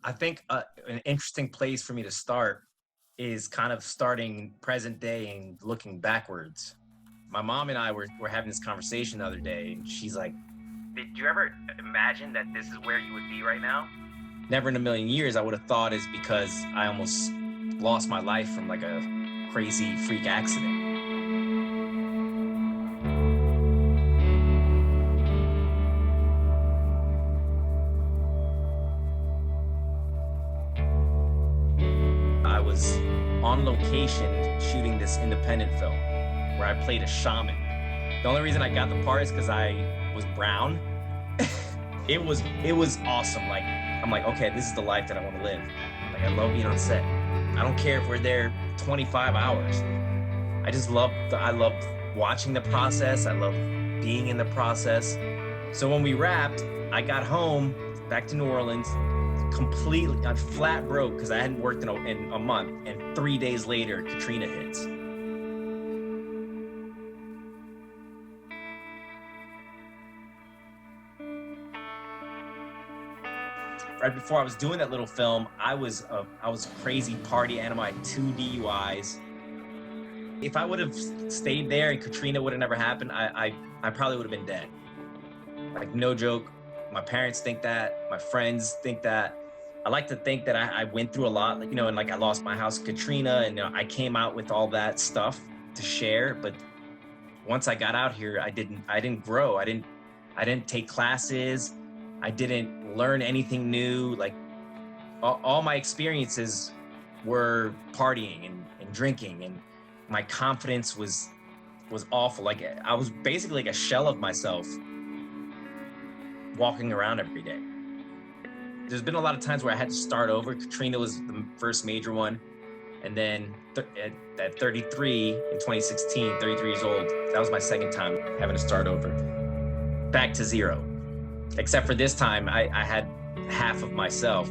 I think an interesting place for me to start is kind of starting present day and looking backwards. My mom and I were having this conversation the other day, and she's like, "Did you ever imagine that this is where you would be right now?" Never in a million years I would have thought is because I almost lost my life from like a crazy freak accident. I was on location shooting this independent film where I played a shaman. The only reason I got the part is because I was brown. It was awesome. Like I'm like, okay, this is the life that I want to live. Like I love being on set. I don't care if we're there 25 hours. I love watching the process. I love being in the process. So when we wrapped, I got home back to New Orleans, completely, I'm flat broke because I hadn't worked in a month. And 3 days later, Katrina hits. Right before I was doing that little film, I was a crazy party animal. I had 2 DUIs. If I would have stayed there and Katrina would have never happened, I probably would have been dead. Like no joke. My parents think that. My friends think that. I like to think that I went through a lot, like, and like I lost my house, Katrina, and I came out with all that stuff to share. But once I got out here, I didn't grow. I didn't take classes. I didn't learn anything new. Like all my experiences were partying and drinking, and my confidence was awful. Like I was basically like a shell of myself walking around every day. There's been a lot of times where I had to start over. Katrina was the first major one. And then at 33 in 2016, 33 years old, that was my second time having to start over. Back to zero. Except for this time, I had half of myself,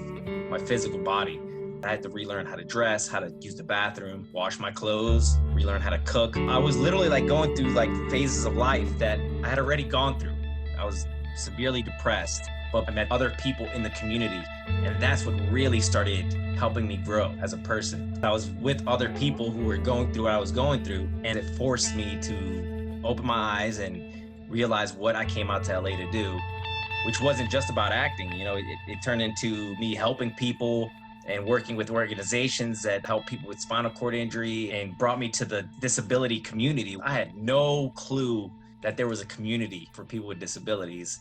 my physical body. I had to relearn how to dress, how to use the bathroom, wash my clothes, relearn how to cook. I was literally like going through like phases of life that I had already gone through. I was severely depressed, but I met other people in the community, and that's what really started helping me grow as a person. I was with other people who were going through what I was going through, and it forced me to open my eyes and realize what I came out to LA to do, which wasn't just about acting. It turned into me helping people and working with organizations that help people with spinal cord injury, and brought me to the disability community. I had no clue that there was a community for people with disabilities.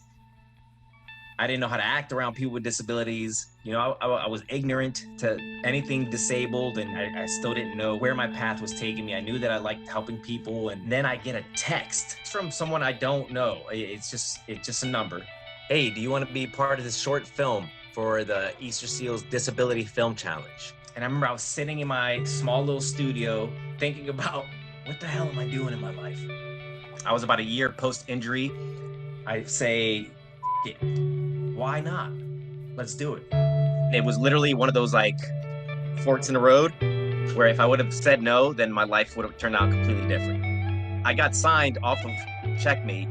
I didn't know how to act around people with disabilities. I was ignorant to anything disabled, and I still didn't know where my path was taking me. I knew that I liked helping people, and then I get a text from someone I don't know. It's just a number. Hey, do you want to be part of this short film for the Easterseals Disability Film Challenge? And I remember I was sitting in my small little studio thinking about, what the hell am I doing in my life? I was about a year post-injury. I say, why not? Let's do it. It was literally one of those like forks in the road where if I would have said no, then my life would have turned out completely different. I got signed off of Checkmate,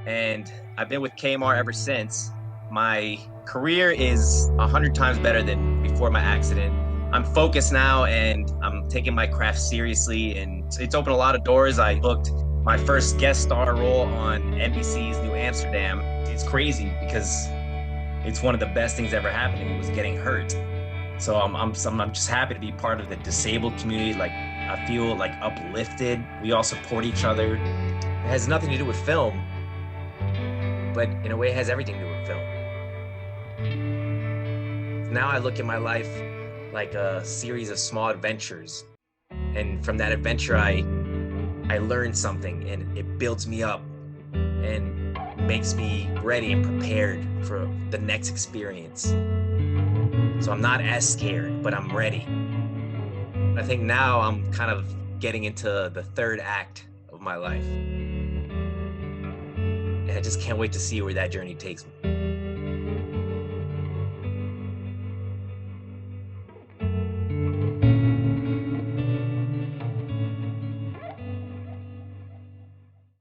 and I've been with KMR ever since. My career is 100 times better than before my accident. I'm focused now, and I'm taking my craft seriously, and it's opened a lot of doors. I booked my first guest star role on NBC's New Amsterdam. It's crazy because it's one of the best things that ever happened to me was getting hurt. So I'm just happy to be part of the disabled community. Like I feel like uplifted. We all support each other. It has nothing to do with film, but in a way it has everything to do with film. Now I look at my life like a series of small adventures. And from that adventure, I learn something, and it builds me up and makes me ready and prepared for the next experience. So I'm not as scared, but I'm ready. I think now I'm kind of getting into the third act of my life. And I just can't wait to see where that journey takes me.